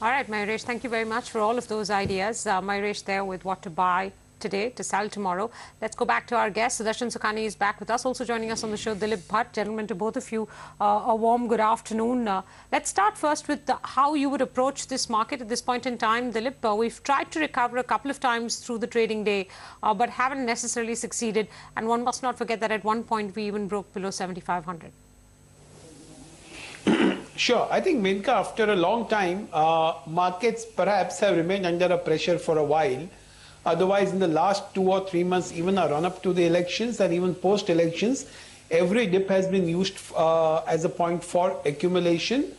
All right, Mayuresh, thank you very much for all of those ideas. Mayuresh there with what to buy today, to sell tomorrow. Let's go back to our guest. Sudarshan Sukhani is back with us. Also joining us on the show, Dilip Bhatt. Gentlemen, to both of you, a warm good afternoon. Let's start first with how you would approach this market at this point in time. Dilip, we've tried to recover a couple of times through the trading day, but haven't necessarily succeeded. And one must not forget that at one point we even broke below 7,500. Sure. I think, Menka, after a long time, markets perhaps have remained under a pressure for a while. Otherwise, in the last 2 or 3 months, even a run-up to the elections and even post-elections, every dip has been used as a point for accumulation,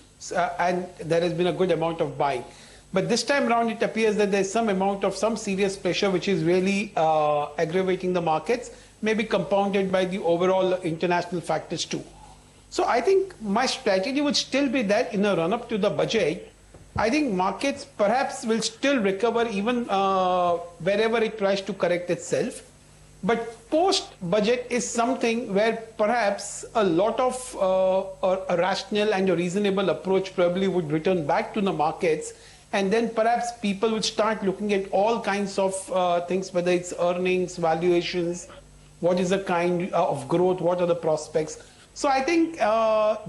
and there has been a good amount of buying. But this time around, it appears that there's some amount of some serious pressure which is really aggravating the markets, maybe compounded by the overall international factors too. So I think my strategy would still be that in a run-up to the budget, I think markets perhaps will still recover even wherever it tries to correct itself. But post-budget is something where perhaps a lot of a rational and a reasonable approach probably would return back to the markets. And then perhaps people would start looking at all kinds of things, whether it's earnings, valuations, what is the kind of growth, what are the prospects. So I think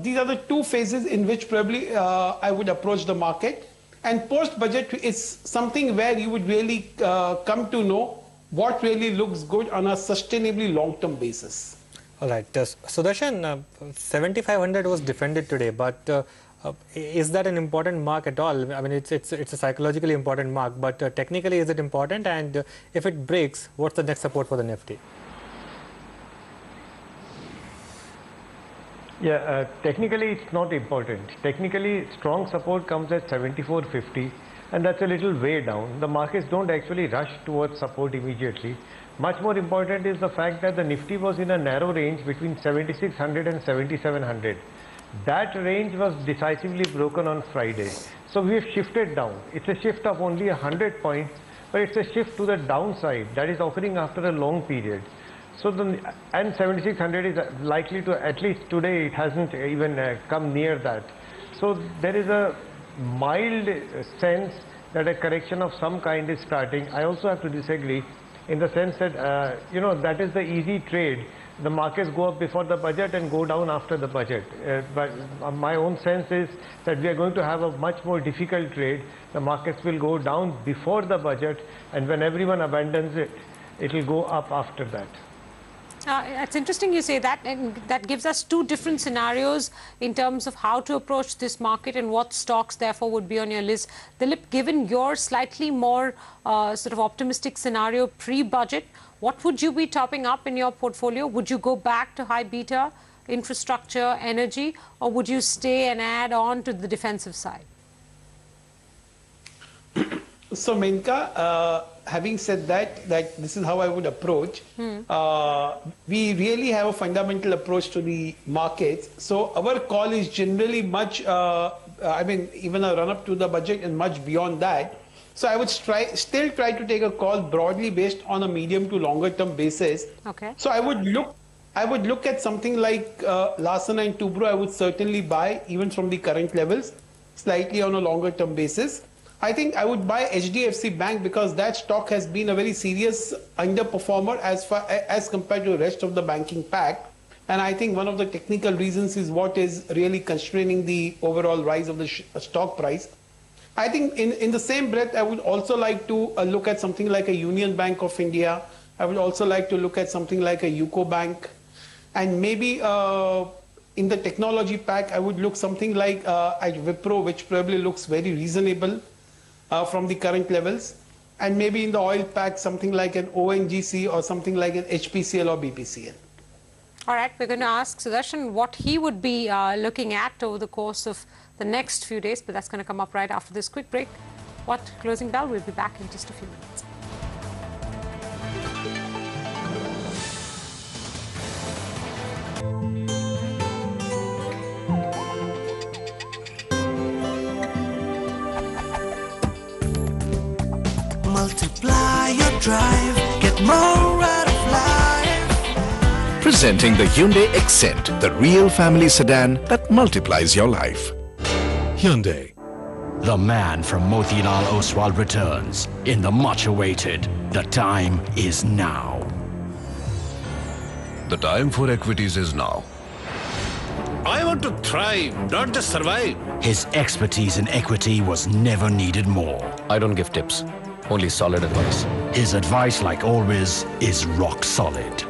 these are the two phases in which probably I would approach the market. And post-budget is something where you would really come to know what really looks good on a sustainably long-term basis. All right. Sudarshan, 7,500 was defended today, but is that an important mark at all? I mean, it's a psychologically important mark, but technically is it important? And if it breaks, what's the next support for the Nifty? Yeah, technically it's not important. Technically, strong support comes at 74.50, and that's a little way down. The markets don't actually rush towards support immediately. Much more important is the fact that the Nifty was in a narrow range between 7,600 and 7,700. That range was decisively broken on Friday. So we've shifted down. It's a shift of only 100 points, but it's a shift to the downside that is occurring after a long period. So and 7,600 is likely to, at least today, it hasn't even come near that. So there is a mild sense that a correction of some kind is starting. I also have to disagree in the sense that, that is the easy trade. The markets go up before the budget and go down after the budget. But my own sense is that we are going to have a much more difficult trade. The markets will go down before the budget, and when everyone abandons it, it will go up after that. It's interesting you say that, and that gives us two different scenarios in terms of how to approach this market and what stocks therefore would be on your list. Dilip, given your slightly more sort of optimistic scenario pre-budget, what would you be topping up in your portfolio? Would you go back to high beta, infrastructure, energy, or would you stay and add on to the defensive side? So, Menka, having said that this is how I would approach. We really have a fundamental approach to the markets. So our call is generally much, even a run-up to the budget and much beyond that. So I would still try to take a call broadly based on a medium to longer term basis. Okay. So I would look at something like Larsen & Toubro. I would certainly buy even from the current levels, slightly on a longer term basis. I think I would buy HDFC Bank because that stock has been a very serious underperformer as compared to the rest of the banking pack. And I think one of the technical reasons is what is really constraining the overall rise of the stock price. I think in the same breath, I would also like to look at something like a Union Bank of India. I would also like to look at something like a UCO Bank. And maybe in the technology pack, I would look something like at Wipro, which probably looks very reasonable from the current levels. And maybe in the oil pack, something like an ONGC or something like an HPCL or BPCL. All right, we're going to ask Sudarshan what he would be looking at over the course of the next few days, but that's going to come up right after this quick break. What closing bell? We'll be back in just a few minutes. Multiply your drive, get more out of life. Presenting the Hyundai Accent, the real family sedan that multiplies your life. Hyundai. The man from Motilal Oswal returns in the much-awaited The Time Is Now. The time for equities is now. I want to thrive, not just survive. His expertise in equity was never needed more. I don't give tips, only solid advice. His advice, like always, is rock solid.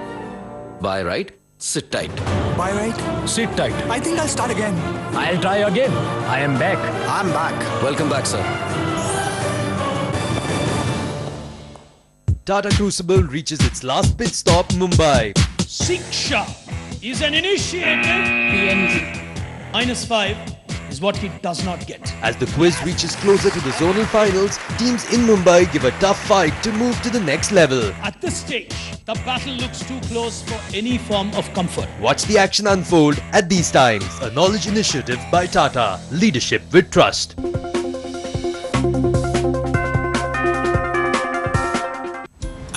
Buy right, sit tight. Buy right? Sit tight. I think I'll start again. I'll try again. I am back. I'm back. Welcome back, sir. Tata Crucible reaches its last pit stop, Mumbai. Siksha is an initiated PNG. -5 is what he does not get. As the quiz reaches closer to the zonal finals, teams in Mumbai give a tough fight to move to the next level. At this stage, the battle looks too close for any form of comfort. Watch the action unfold at These Times, a knowledge initiative by Tata. Leadership with trust.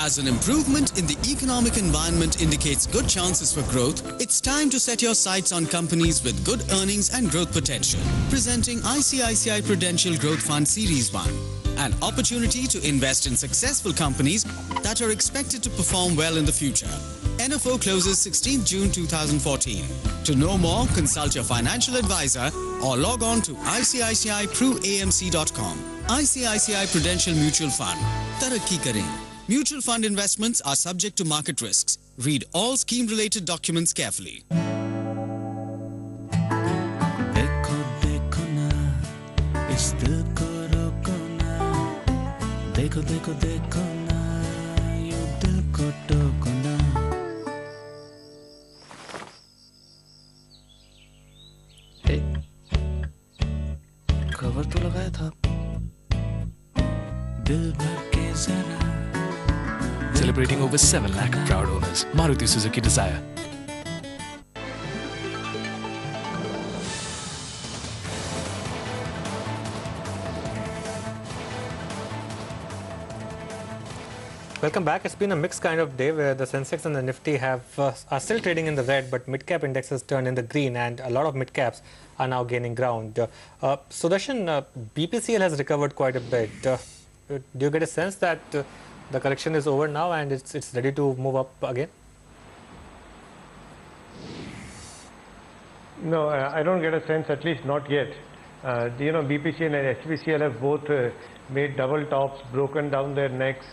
As an improvement in the economic environment indicates good chances for growth, it's time to set your sights on companies with good earnings and growth potential. Presenting ICICI Prudential Growth Fund Series 1. An opportunity to invest in successful companies that are expected to perform well in the future. NFO closes 16th June 2014. To know more, consult your financial advisor or log on to ICICIPruAMC.com. ICICI Prudential Mutual Fund. Tarakki Kare. Mutual fund investments are subject to market risks. Read all scheme-related documents carefully. Hey, cover तो लगाया था. दिल भर के जरा. Celebrating over 7 lakh proud owners. Maruti Suzuki Dzire. Welcome back. It's been a mixed kind of day where the Sensex and the Nifty are still trading in the red, but mid-cap indexes turned in the green, and a lot of mid-caps are now gaining ground. Sudarshan, BPCL has recovered quite a bit. Do you get a sense that the correction is over now and it's ready to move up again? No, I don't get a sense, at least not yet. BPCL and HPCL have both made double tops, broken down their necks.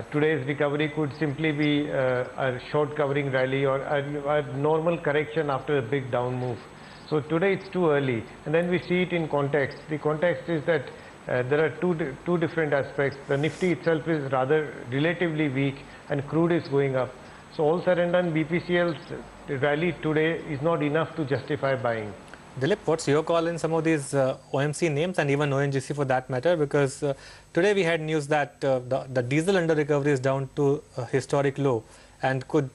Today's recovery could simply be a short covering rally or a normal correction after a big down move. So today it's too early, and then we see it in context. The context is that there are two different aspects. The Nifty itself is rather relatively weak and crude is going up. So all said and done, BPCL's rally today is not enough to justify buying. Dilip, what's your call in some of these OMC names and even ONGC for that matter? Because today we had news that the diesel under recovery is down to a historic low and could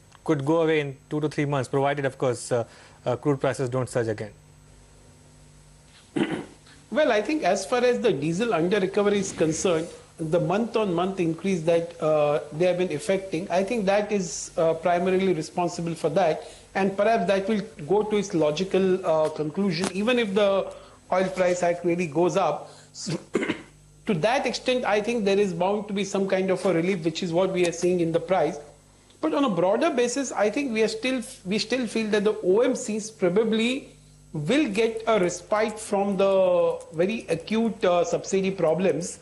go away in 2 to 3 months, provided of course crude prices don't surge again. Well, I think as far as the diesel under recovery is concerned, the month-on-month increase that they have been effecting, I think that is primarily responsible for that, and perhaps that will go to its logical conclusion, even if the oil price hike really goes up. So to that extent, I think there is bound to be some kind of a relief, which is what we are seeing in the price. But on a broader basis, I think we still feel that the OMCs probably will get a respite from the very acute subsidy problems,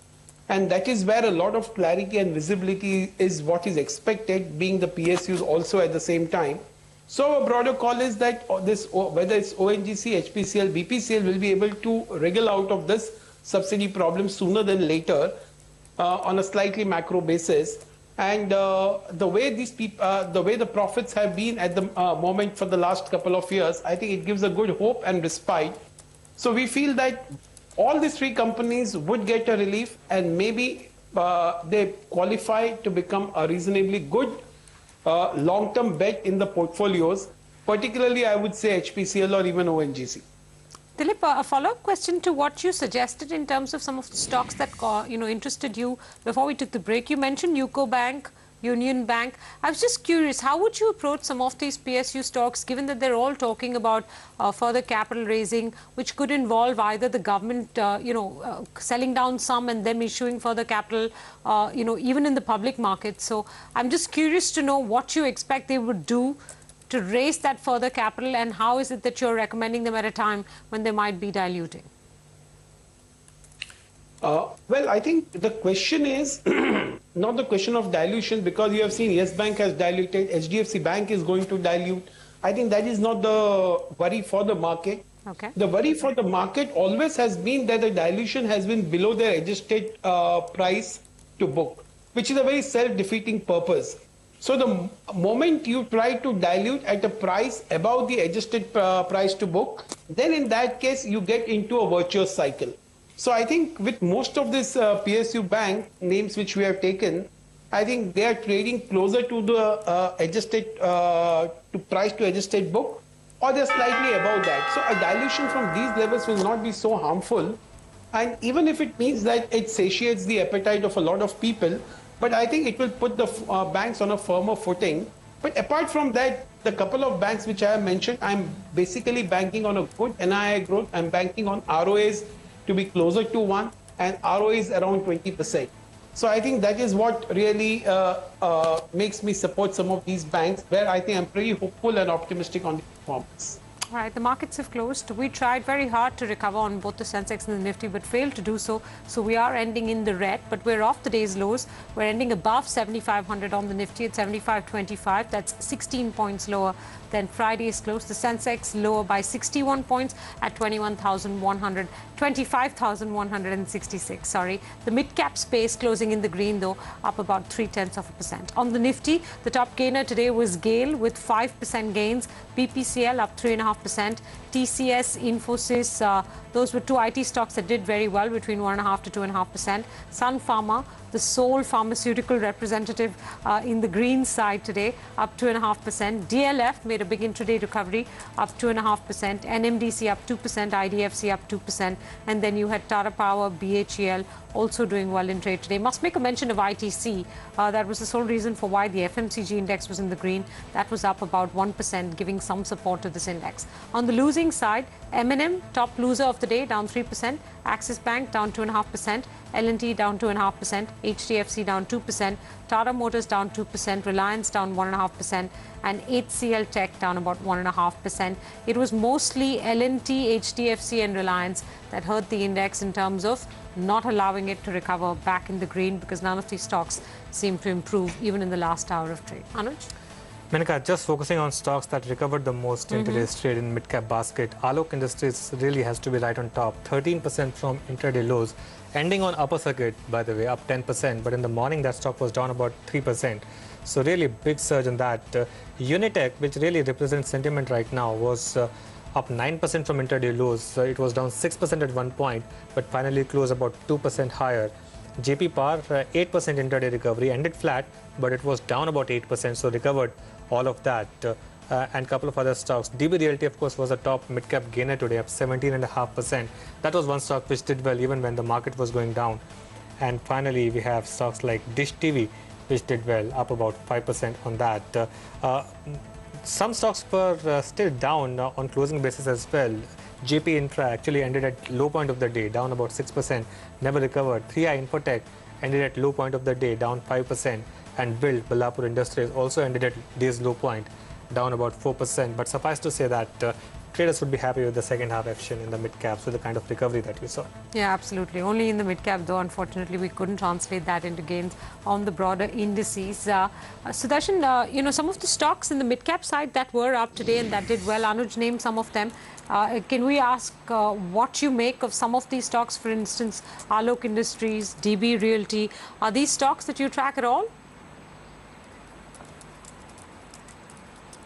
and that is where a lot of clarity and visibility is what is expected, being the PSUs also at the same time. So a broader call is that whether it's ONGC, HPCL, BPCL will be able to wriggle out of this subsidy problem sooner than later on a slightly macro basis. And the way the profits have been at the moment for the last couple of years, I think it gives a good hope and respite. So we feel that all these three companies would get a relief, and maybe they qualify to become a reasonably good long-term bet in the portfolios, particularly I would say HPCL or even ONGC. Dilip, a follow-up question to what you suggested in terms of some of the stocks that interested you before we took the break. You mentioned UCO Bank, Union Bank. I was just curious, how would you approach some of these PSU stocks, given that they're all talking about further capital raising, which could involve either the government, selling down some and them issuing further capital, even in the public market. So I'm just curious to know what you expect they would do to raise that further capital, and how is it that you're recommending them at a time when they might be diluting? Well, I think the question is not the question of dilution, because you have seen Yes Bank has diluted, HDFC Bank is going to dilute. I think that is not the worry for the market. Okay. The worry for the market always has been that the dilution has been below their adjusted price to book, which is a very self-defeating purpose. So the moment you try to dilute at a price above the adjusted price to book, then in that case you get into a virtuous cycle. So I think with most of these PSU bank names which we have taken, I think they are trading closer to the adjusted to price to adjusted book, or they're slightly above that. So a dilution from these levels will not be so harmful. And even if it means that it satiates the appetite of a lot of people, but I think it will put the banks on a firmer footing. But apart from that, the couple of banks which I have mentioned, I'm basically banking on a good NII growth. I'm banking on ROAs to be closer to 1 and ROAs around 20%. So I think that is what really makes me support some of these banks, where I think I'm pretty hopeful and optimistic on the performance. All right, the markets have closed. We tried very hard to recover on both the Sensex and the Nifty, but failed to do so. So we are ending in the red, but we're off the day's lows. We're ending above 7,500 on the Nifty at 7,525. That's 16 points lower than Friday's close. The Sensex lower by 61 points at 25,166. Sorry. The mid-cap space closing in the green, though, up about 0.3%. On the Nifty, the top gainer today was GAIL with 5% gains. BPCL up 3.5%. TCS, Infosys, those were two IT stocks that did very well, between 1.5 to 2.5%. Sun Pharma, the sole pharmaceutical representative in the green side today, up 2.5%. DLF made a big intraday recovery, up 2.5%. NMDC up 2%, IDFC up 2%. And then you had Tata Power, BHEL also doing well in trade today. Must make a mention of ITC. That was the sole reason for why the FMCG index was in the green. That was up about 1%, giving some support to this index. On the losing side, M&M, top loser of the day, down 3%. Axis Bank down 2.5%. L&T down 2.5%. HDFC down 2%. Tata Motors down 2%. Reliance down 1.5%. And HCL Tech down about 1.5%. It was mostly L&T, HDFC and Reliance that hurt the index in terms of not allowing it to recover back in the green, because none of these stocks seem to improve even in the last hour of trade. Anuj? Menika, just focusing on stocks that recovered the most in today's trade in mid-cap basket, Alok Industries really has to be right on top. 13% from intraday lows, ending on upper circuit, by the way, up 10%. But in the morning, that stock was down about 3%. So really big surge in that. Unitech, which really represents sentiment right now, was up 9% from intraday lows. It was down 6% at one point, but finally closed about 2% higher. JP Power, 8% intraday recovery, ended flat, but it was down about 8%, so recovered all of that. And a couple of other stocks. DB Realty, of course, was a top mid-cap gainer today, up 17.5%. That was one stock which did well even when the market was going down. And finally, we have stocks like Dish TV, which did well, up about 5% on that. Some stocks were still down on closing basis as well. JP Infra actually ended at low point of the day, down about 6%, never recovered. 3i Infotech ended at low point of the day, down 5%. And Build, Ballapur Industries, also ended at day's low point, down about 4%. But suffice to say that traders would be happy with the second half action in the mid-caps with the kind of recovery that you saw. Yeah, absolutely. Only in the mid-cap, though, unfortunately, we couldn't translate that into gains on the broader indices. Sudarshan, some of the stocks in the mid-cap side that were up today and that did well, Anuj named some of them. Can we ask what you make of some of these stocks? For instance, Alok Industries, DB Realty. Are these stocks that you track at all?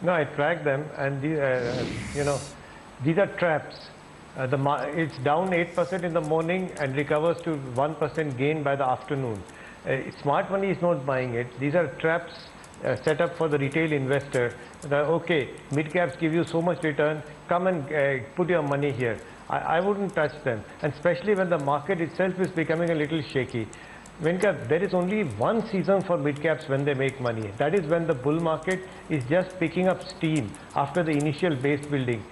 No, I track them, and these are traps. It's down 8% in the morning and recovers to 1% gain by the afternoon. Smart money is not buying it. These are traps set up for the retail investor. Okay, mid caps give you so much return. Come and put your money here. I wouldn't touch them, and especially when the market itself is becoming a little shaky. Venkat, there is only one season for mid-caps when they make money. That is when the bull market is just picking up steam after the initial base building.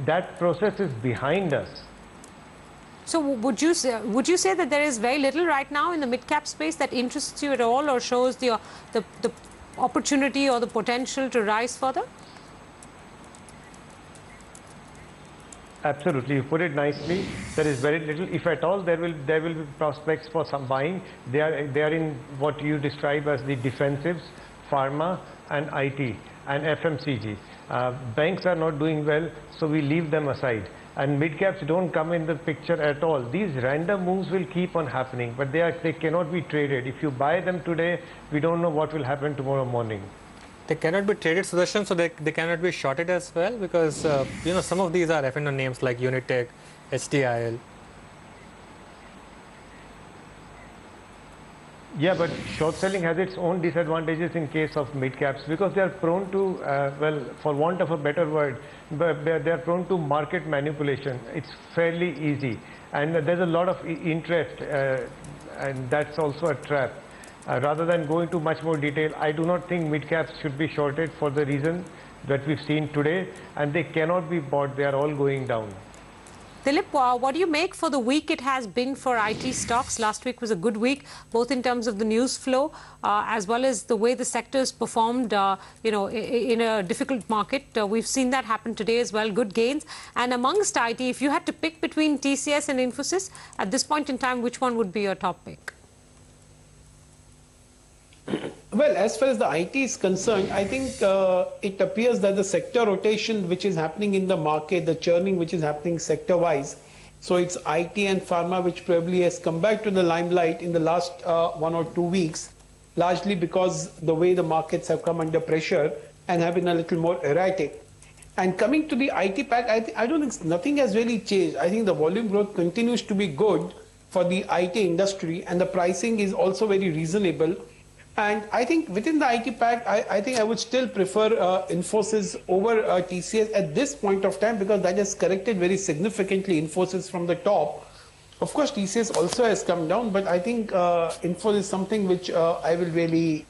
That process is behind us. So would you say that there is very little right now in the mid-cap space that interests you at all or shows the opportunity or the potential to rise further? Absolutely, you put it nicely. There is very little, if at all, there will be prospects for some buying. They are in what you describe as the defensives, pharma and IT and FMCG. Banks are not doing well, so we leave them aside. And mid-caps don't come in the picture at all. These random moves will keep on happening, but they cannot be traded. If you buy them today, we don't know what will happen tomorrow morning. They cannot be traded, Sudarshan, so they cannot be shorted as well, because you know, some of these are F&O names like Unitech, HTIL. Yeah, but short selling has its own disadvantages in case of mid caps because they are prone to, well, for want of a better word, they are prone to market manipulation. It's fairly easy, and there's a lot of interest, and that's also a trap. Rather than go into much more detail, I do not think mid caps should be shorted for the reason that we've seen today, and they cannot be bought. They are all going down. Dilip, what do you make for the week it has been for IT stocks? Last week was a good week, both in terms of the news flow as well as the way the sectors performed, you know, in a difficult market. We've seen that happen today as well, good gains. And amongst IT, if you had to pick between TCS and Infosys, at this point in time, which one would be your top pick? Well, as far as the IT is concerned, I think it appears that the sector rotation which is happening in the market, the churning which is happening sector-wise, so it's IT and pharma which probably has come back to the limelight in the last 1 or 2 weeks, largely because the way the markets have come under pressure and have been a little more erratic. And coming to the IT pack, I don't think nothing has really changed. I think the volume growth continues to be good for the IT industry, and the pricing is also very reasonable. And I think within the IT pack, I think I would still prefer Infosys over TCS at this point of time, because that has corrected very significantly Infosys from the top. Of course, TCS also has come down, but I think Infosys is something which I will really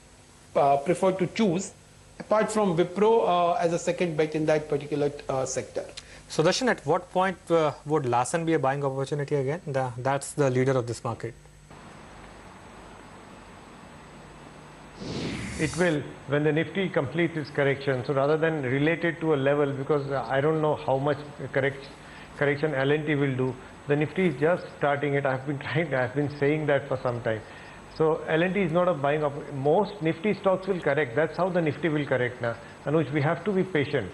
prefer to choose, apart from Wipro as a second bet in that particular sector. So, Darshan, at what point would Larsen be a buying opportunity again? That's the leader of this market. It will when the Nifty completes its correction. So rather than relate it to a level, because I don't know how much correction L&T will do, the Nifty is just starting it. I've been saying that for some time. So L&T is not a buying of most Nifty stocks will correct. That's how the Nifty will correct now. Anuj, we have to be patient.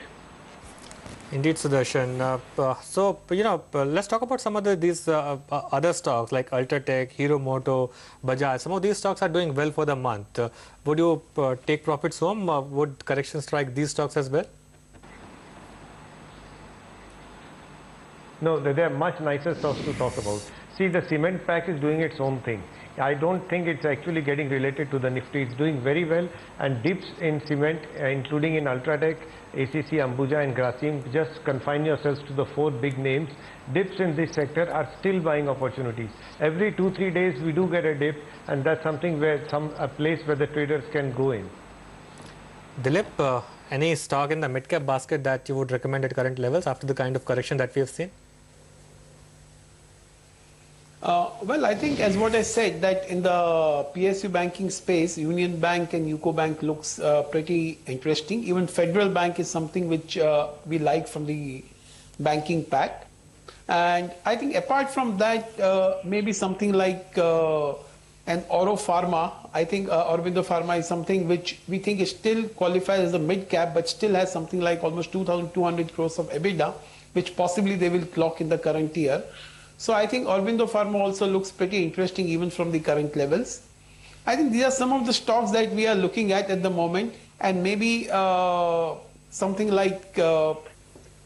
Indeed, Sudarshan. So, you know, let's talk about some of these other stocks like Ultratech, Hero Moto, Bajaj. Some of these stocks are doing well for the month. Would you take profits home? Would correction strike these stocks as well? No, there are much nicer stocks to talk about. See, the cement pack is doing its own thing. I don't think it's actually getting related to the Nifty. It's doing very well, and dips in cement, including in Ultratech, ACC, Ambuja and Grasim, just confine yourselves to the 4 big names. Dips in this sector are still buying opportunities. Every 2-3 days we do get a dip, and that's something where a place where the traders can go in. Dilip, any stock in the mid-cap basket that you would recommend at current levels after the kind of correction that we have seen? Well, I think as what I said, that in the PSU banking space, Union Bank and UCO Bank looks pretty interesting. Even Federal Bank is something which we like from the banking pack. And I think apart from that, maybe something like an Oro Pharma. I think Aurobindo Pharma is something which we think is still qualified as a mid-cap, but still has something like almost 2,200 crores of EBITDA, which possibly they will clock in the current year. So I think Aurobindo Pharma also looks pretty interesting even from the current levels. I think these are some of the stocks that we are looking at the moment, and maybe something like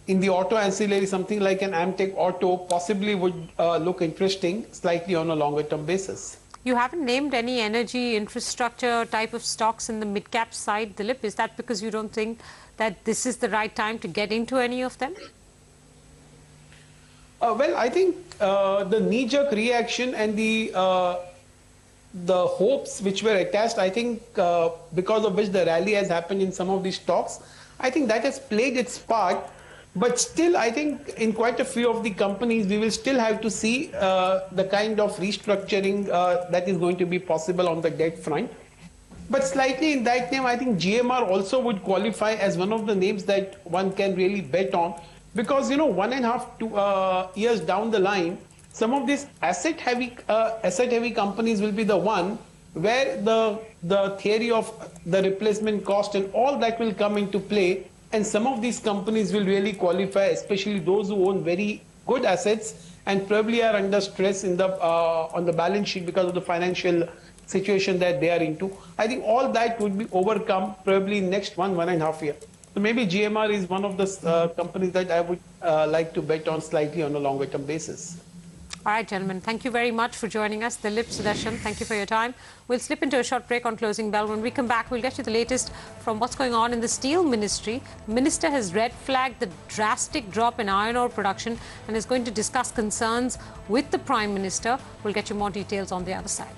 in the auto ancillary, something like an Amtech Auto possibly would look interesting slightly on a longer term basis. You haven't named any energy infrastructure type of stocks in the mid-cap side, Dilip. Is that because you don't think that this is the right time to get into any of them? Well, I think the knee-jerk reaction and the the hopes which were attached, I think, because of which the rally has happened in some of these stocks, I think that has played its part. But still, I think in quite a few of the companies, we will still have to see the kind of restructuring that is going to be possible on the debt front. But slightly in that name, I think GMR also would qualify as one of the names that one can really bet on. Because, 1.5 years down the line, some of these asset-heavy companies will be the one where the theory of the replacement cost and all that will come into play. And some of these companies will really qualify, especially those who own very good assets and probably are under stress in on the balance sheet because of the financial situation that they are into. I think all that would be overcome probably next 1.5 years. So maybe GMR is one of the companies that I would like to bet on slightly on a longer term basis. All right, gentlemen, thank you very much for joining us. Dilip, Sudarshan, thank you for your time. We'll slip into a short break on Closing Bell. When we come back, we'll get you the latest from what's going on in the steel ministry. The minister has red flagged the drastic drop in iron ore production and is going to discuss concerns with the Prime Minister. We'll get you more details on the other side.